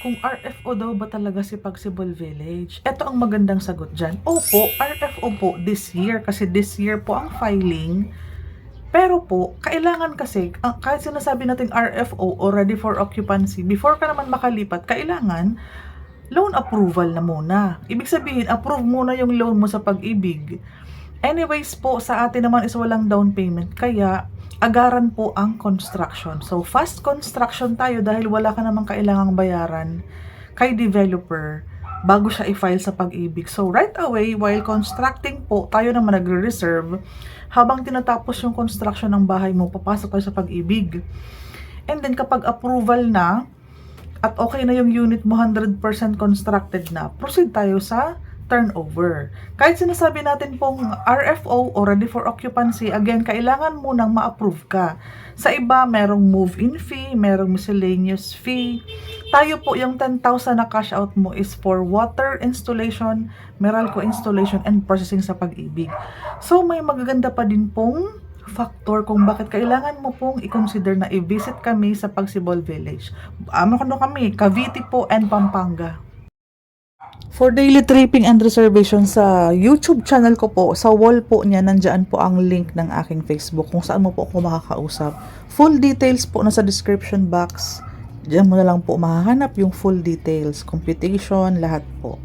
kung RFO daw ba talaga si Pagsibol Village? Ito ang magandang sagot dyan. Opo, RFO po this year kasi this year po ang filing. Pero po, kailangan kasi, kahit sinasabi natin RFO o ready for occupancy, before ka naman makalipat, kailangan loan approval na muna. Ibig sabihin, approve muna yung loan mo sa Pag-ibig. Anyways po, sa atin naman is walang down payment, kaya agaran po ang construction. So, fast construction tayo dahil wala ka namang kailangang bayaran kay developer bago siya i-file sa Pag-ibig. So, right away, while constructing po, tayo naman nagre-reserve. Habang tinatapos yung construction ng bahay mo, papasok tayo sa Pag-ibig. And then, kapag approval na, at okay na yung unit mo, 100% constructed na, proceed tayo sa turnover. Kahit sinasabi natin pong RFO o ready for occupancy, again, kailangan munang ma-approve ka. Sa iba, merong move-in fee, merong miscellaneous fee. Tayo po, yung 10,000 na cash out mo is for water installation, Meralco installation, and processing sa Pag-ibig. So, may magaganda pa din pong factor kung bakit kailangan mo pong i-consider na i-visit kami sa Pagsibol Village. Kami, Cavite po and Pampanga. For daily tripping and reservation sa YouTube channel ko po, sa wall po niya, nandyan po ang link ng aking Facebook kung saan mo po ako makakausap. Full details po nasa description box. Diyan mo na lang po mahahanap yung full details, computation, lahat po.